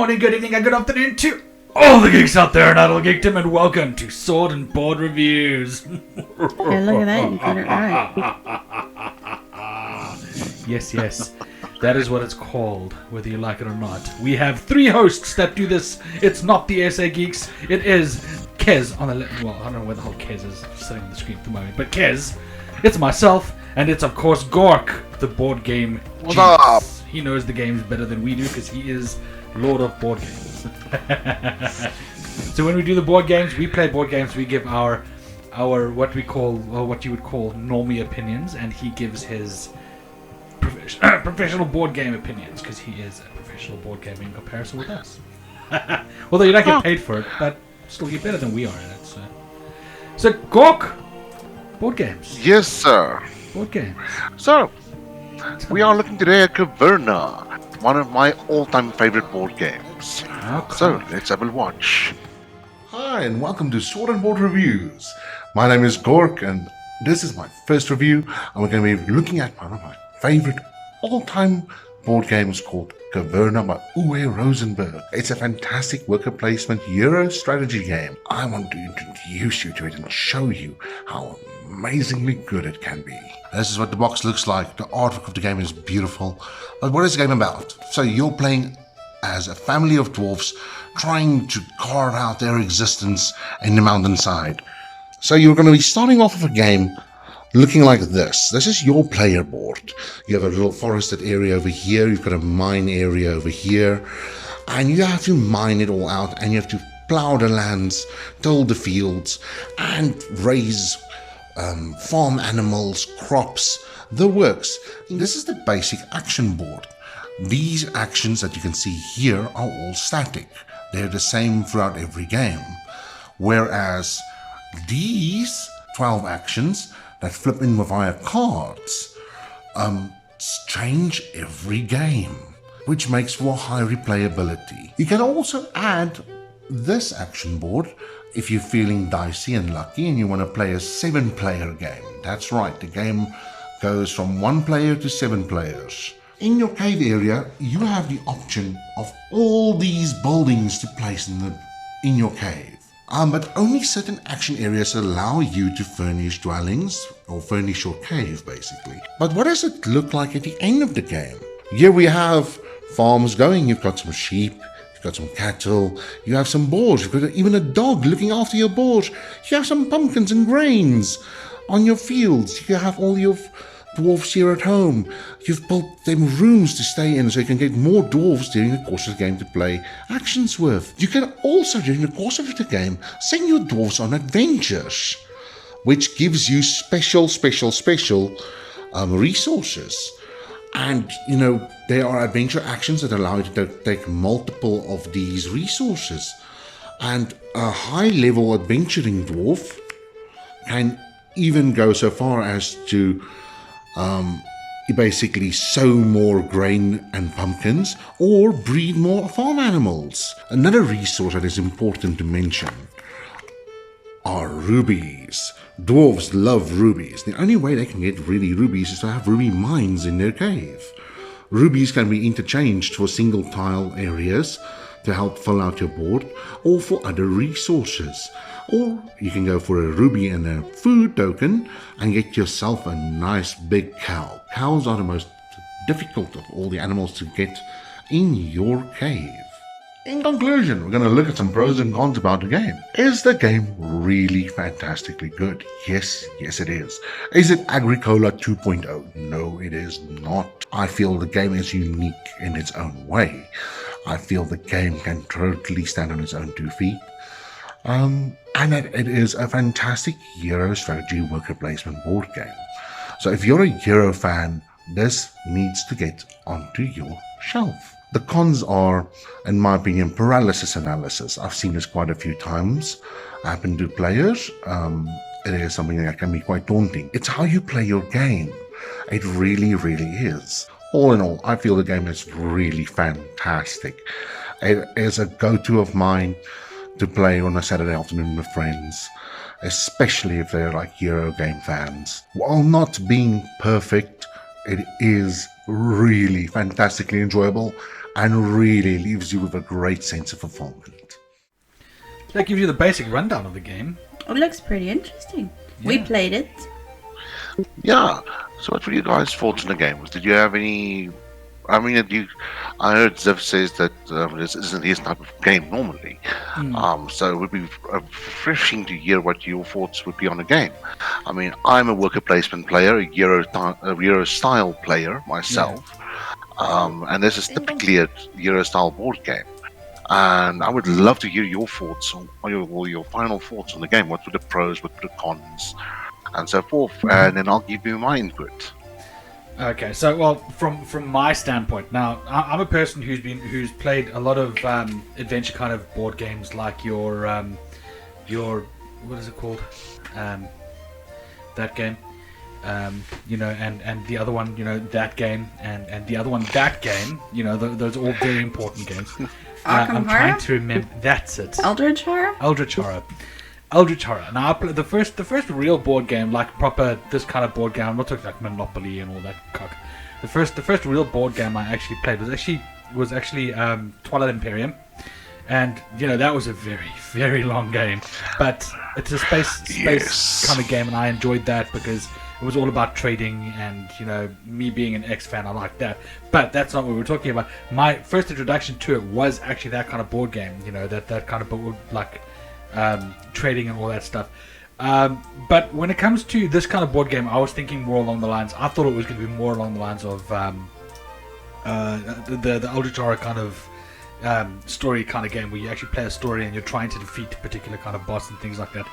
morning, good evening, and good afternoon to all the geeks out there in Idle Geekdom, and welcome to Sword and Board Reviews. Hey, look at that, you got it right. Yes, that is what it's called, whether you like it or not. We have three hosts that do this. It's not the SAGeeks, it is Kez on the left. Well, I don't know where the hell Kez is sitting on the screen at the moment, but Kez, it's myself, and it's of course Gork, the board game What's genius. up? He knows the games better than we do because he is Lord of Board Games. So when we do the board games, we play board games. We give our what we call, or what you would call, normie opinions, and he gives his professional board game opinions because he is a professional board gamer in comparison with us. Although you don't get paid for it, but still you're better than we are in it. So Gork, board games. Yes, sir. Board games. So, we are looking today at Caverna, one of my all-time favorite board games. Okay. So, let's have a watch. Hi, and welcome to Sword and Board Reviews. My name is Gork, and this is my first review, and we're going to be looking at one of my favorite all-time board games called Caverna by Uwe Rosenberg. It's a fantastic worker placement Euro strategy game. I want to introduce you to it and show you how amazingly good it can be. This is what the box looks like. The artwork of the game is beautiful. But what is the game about? So you're playing as a family of dwarfs trying to carve out their existence in the mountainside. So you're going to be starting off with a game looking like this. This is your player board. You have a little forested area over here. You've got a mine area over here. And you have to mine it all out. And you have to plow the lands, till the fields, and raise farm animals, crops, the works. This is the basic action board. These actions that you can see here are all static. They're the same throughout every game. Whereas these 12 actions that flip in via cards change every game, which makes for high replayability. You can also add this action board if you're feeling dicey and lucky and you want to play a 7-player game. That's right, the game goes from 1 player to 7 players. In your cave area, you have the option of all these buildings to place in your cave. But only certain action areas allow you to furnish dwellings, or furnish your cave, basically. But what does it look like at the end of the game? Here we have farms going. You've got some sheep, you've got some cattle, you have some boars, you've got even a dog looking after your boars. You have some pumpkins and grains on your fields. You have all your dwarves here at home. You've built them rooms to stay in so you can get more dwarves during the course of the game to play actions with. You can also, during the course of the game, send your dwarves on adventures, which gives you special resources. And, there are adventure actions that allow you to take multiple of these resources. And a high-level adventuring dwarf can even go so far as to basically sow more grain and pumpkins or breed more farm animals. Another resource that is important to mention are rubies. Dwarves love rubies. The only way they can get really rubies is to have ruby mines in their cave. Rubies can be interchanged for single tile areas to help fill out your board, or for other resources. Or you can go for a ruby and a food token and get yourself a nice big cow. Cows are the most difficult of all the animals to get in your cave. In conclusion, we're going to look at some pros and cons about the game. Is the game really fantastically good? Yes, it is. Is it Agricola 2.0? No, it is not. I feel the game is unique in its own way. I feel the game can totally stand on its own 2 feet. And that it is a fantastic Euro strategy worker placement board game. So if you're a Euro fan, this needs to get onto your shelf. The cons are, in my opinion, paralysis analysis. I've seen this quite a few times happen to players. It is something that can be quite daunting. It's how you play your game. It really is. All in all, I feel the game is really fantastic. It is a go-to of mine to play on a Saturday afternoon with friends, especially if they're like Euro game fans. While not being perfect, It is really fantastically enjoyable and really leaves you with a great sense of fulfillment. That gives you the basic rundown of the game. It looks pretty interesting. We Yeah. played it. Yeah. So, what were you guys' thoughts on the game? Did you have any? I mean, I heard Ziv says that this isn't his type of game normally. So it would be refreshing to hear what your thoughts would be on the game. I mean, I'm a worker placement player, a Euro style player myself, and this is typically a Euro style board game. And I would love to hear your thoughts on your final thoughts on the game. What were the pros? What were the cons? And so forth. And then I'll give you my input. Okay, so well, from my standpoint, now I'm a person who's played a lot of adventure kind of board games, like your what is it called, that game, and the other one, that game, and the other one, that game, those are all very important games. I'm trying to remember. That's it. Eldritch Horror? Eldritch Horror. Eldritch Horror. Now, I played the first real board game, like proper this kind of board game. I'm not talking like Monopoly and all that cock. The first real board game I actually played was actually Twilight Imperium, and that was a very, very long game. But it's a space kind of game, and I enjoyed that because it was all about trading, and me being an X fan, I like that. But that's not what we were talking about. My first introduction to it was actually that kind of board game. That kind of board, like trading and all that stuff. But when it comes to this kind of board game, I was thinking more along the lines. I thought it was going to be more along the lines of the Eldritch Horror kind of story kind of game, where you actually play a story and you're trying to defeat a particular kind of boss and things like that.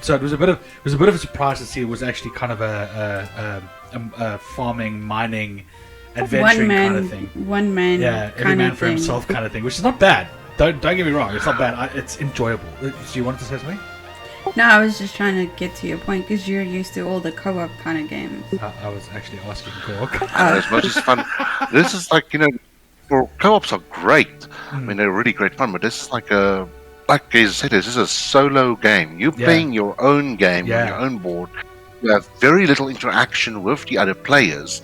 So it was a bit of a surprise to see it was actually kind of a farming, mining, adventuring kind of thing. One man. Yeah, every man for himself kind of thing, which is not bad. Don't get me wrong, it's not bad. It's enjoyable. So you wanted to say something? No, I was just trying to get to your point because you're used to all the co-op kind of games. I was actually asking Gork. As much as fun, this is like for co-ops are great. I mean, they're really great fun. But this is like I said, this is a solo game. You're playing your own game on your own board. You have very little interaction with the other players,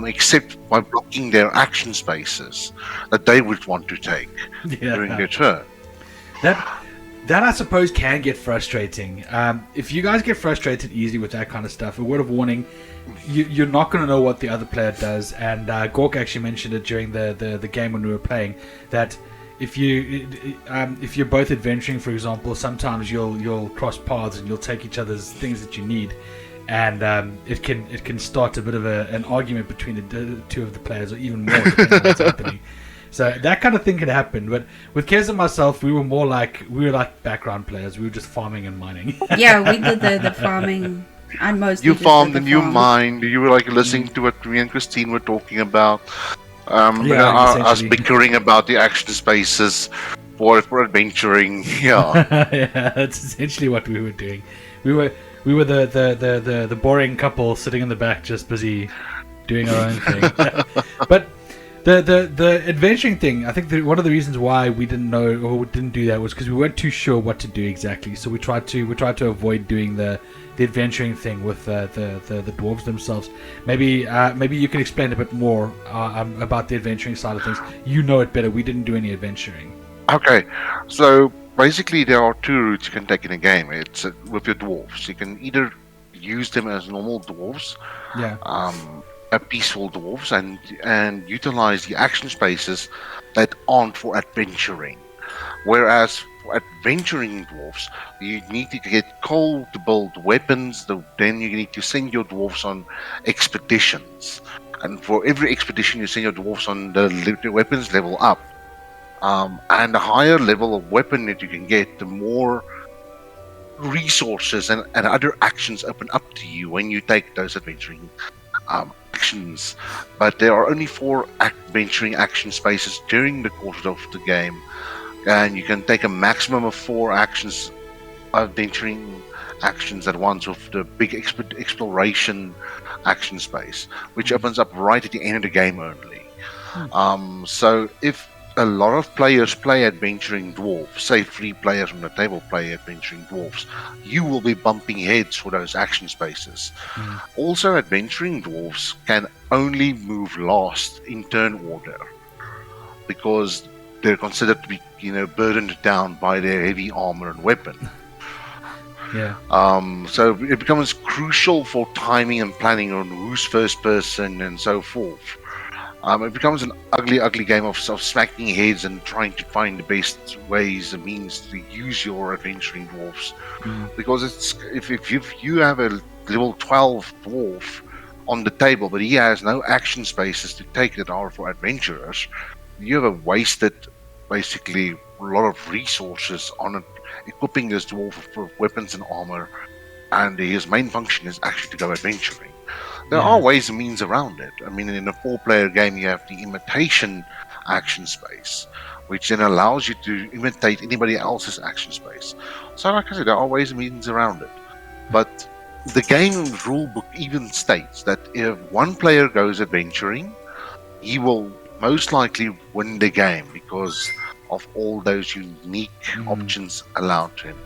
except by blocking their action spaces that they would want to take during their turn. That I suppose can get frustrating. If you guys get frustrated easily with that kind of stuff, a word of warning, you're not going to know what the other player does. And Gork actually mentioned it during the game when we were playing, that if you're both adventuring, for example, sometimes you'll cross paths and you'll take each other's things that you need, and it can start a bit of an argument between the two of the players, or even more, depending on what's happening. So that kind of thing can happen. But with Kez and myself, we were like background players. We were just farming and mining. Yeah, we did the farming. I mostly you just farmed did and the you farm. mined. You were like listening to what me and Christine were talking about. Us essentially. bickering about the action spaces for adventuring. Yeah, Yeah, that's essentially what we were doing. We were the boring couple sitting in the back, just busy doing our own thing. But the adventuring thing, I think one of the reasons why we didn't know or didn't do that was because we weren't too sure what to do exactly. So we tried to avoid doing the adventuring thing with the dwarves themselves. Maybe you can explain a bit more about the adventuring side of things. You know it better. We didn't do any adventuring. Okay, so basically there are two routes you can take in a game. It's with your dwarves. You can either use them as normal dwarves, peaceful dwarves, and utilize the action spaces that aren't for adventuring. Whereas for adventuring dwarves, you need to get coal to build weapons. Then you need to send your dwarves on expeditions, and for every expedition you send your dwarves on, the weapons level up. And the higher level of weapon that you can get, the more resources and other actions open up to you when you take those adventuring actions. But there are only 4 adventuring action spaces during the course of the game, and you can take a maximum of 4 adventuring actions at once with the big exploration action space, which opens up right at the end of the game only. So if a lot of players play Adventuring Dwarfs, say 3 players on the table play Adventuring Dwarfs, you will be bumping heads for those action spaces. Also, Adventuring Dwarfs can only move last in turn order because they're considered to be, burdened down by their heavy armor and weapon. Yeah. So it becomes crucial for timing and planning on who's first person and so forth. It becomes an ugly game of smacking heads and trying to find the best ways and means to use your Adventuring Dwarfs. Because it's if you have a level 12 dwarf on the table, but he has no action spaces to take that are for adventurers, you have wasted basically a lot of resources on equipping this dwarf with weapons and armor, and his main function is actually to go adventuring. There are ways and means around it. I mean, in a 4-player game, you have the imitation action space, which then allows you to imitate anybody else's action space. So, like I said, there are ways and means around it. But the game rulebook even states that if one player goes adventuring, he will most likely win the game because of all those unique options allowed to him.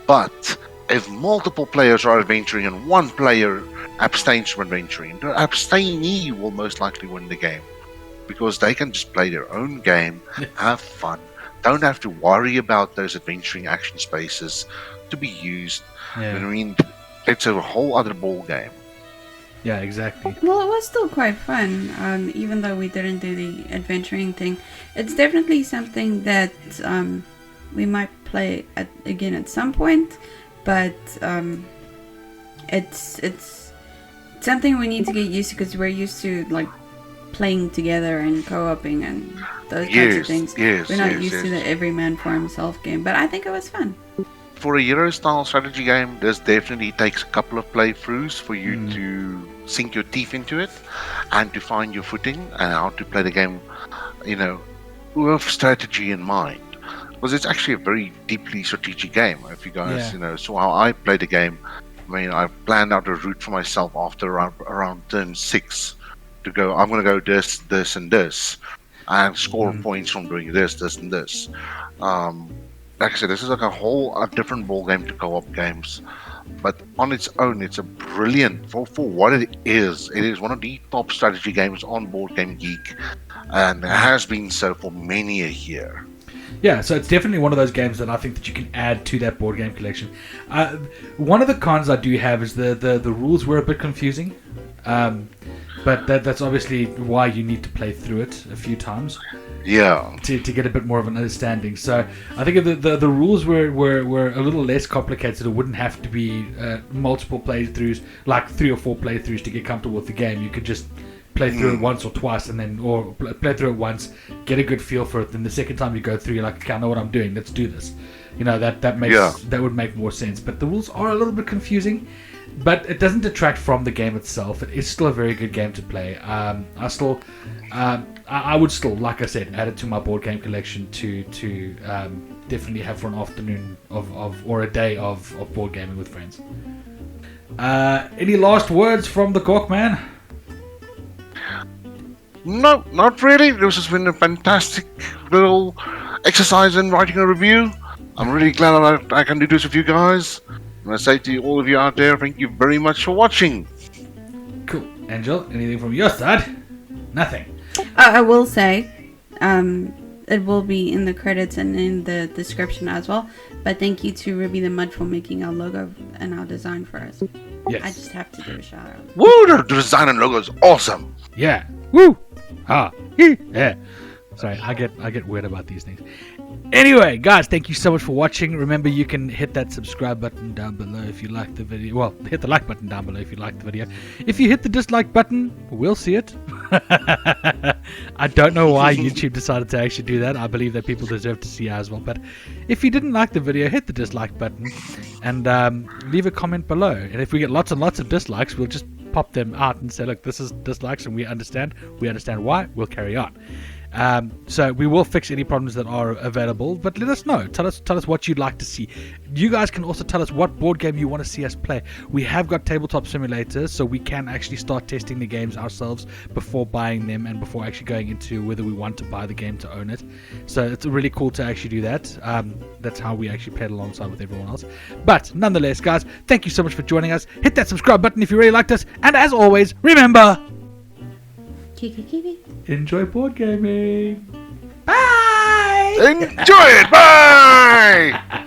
But if multiple players are adventuring and one player abstains from adventuring, the abstainee will most likely win the game because they can just play their own game, have fun, don't have to worry about those adventuring action spaces to be used. I mean, it's a whole other ball game. Yeah, exactly. Well, it was still quite fun, even though we didn't do the adventuring thing. It's definitely something that we might play again at some point, but it's something we need to get used to because we're used to like playing together and co-oping and those kinds of things. We're not used to the every man for himself game, but I think it was fun. For a Euro-style strategy game, this definitely takes a couple of playthroughs for you to sink your teeth into it and to find your footing and how to play the game, with strategy in mind. Because it's actually a very deeply strategic game. If you guys, saw how I play the game, I mean, I planned out a route for myself after around turn 6 to go. I'm going to go this, this, and this, and score points from doing this, this, and this. Like I said, this is like a different ball game to co-op games, but on its own, it's a brilliant for what it is. It is one of the top strategy games on Board Game Geek, and it has been so for many a year. Yeah, so it's definitely one of those games that I think that you can add to that board game collection. One of the cons I do have is the rules were a bit confusing, but that's obviously why you need to play through it a few times. Yeah. To get a bit more of an understanding. So I think if the rules were a little less complicated, it wouldn't have to be multiple playthroughs, like 3 or 4 playthroughs to get comfortable with the game. You could just play through it once or twice, and then play through it once, get a good feel for it. Then the second time you go through, you're like, okay, I know what I'm doing. Let's do this. That would make more sense. But the rules are a little bit confusing. But it doesn't detract from the game itself. It is still a very good game to play. I would still, like I said, add it to my board game collection to definitely have for an afternoon or a day of board gaming with friends. Any last words from the Gork man? No, not really. This has been a fantastic little exercise in writing a review. I'm really glad I can do this with you guys. And I say to all of you out there, thank you very much for watching. Cool. Angel, anything from your side? Nothing. I will say, it will be in the credits and in the description as well. But thank you to RubyTheMutt for making our logo and our design for us. Yes. I just have to do a shout out. Woo! The design and logo is awesome. Yeah. Woo! Ah. Yeah. Sorry, I get weird about these things. Anyway, guys, thank you so much for watching. Remember, you can hit that subscribe button down below if you like the video. Well, hit the like button down below if you like the video. If you hit the dislike button, we'll see it. I don't know why YouTube decided to actually do that. I believe that people deserve to see it as well. But if you didn't like the video, hit the dislike button and leave a comment below. And if we get lots and lots of dislikes, we'll just pop them out and say, look, this is dislikes and we understand why. We'll carry on. So we will fix any problems that are available, but let us know. Tell us what you'd like to see. You guys can also tell us what board game you want to see us play. We have got tabletop simulators, so we can actually start testing the games ourselves before buying them and before actually going into whether we want to buy the game to own it. So it's really cool to actually do that. That's how we actually play it alongside with everyone else. But nonetheless, guys, thank you so much for joining us. Hit that subscribe button if you really liked us, and as always, remember, enjoy board gaming. Bye. Enjoy it. Bye.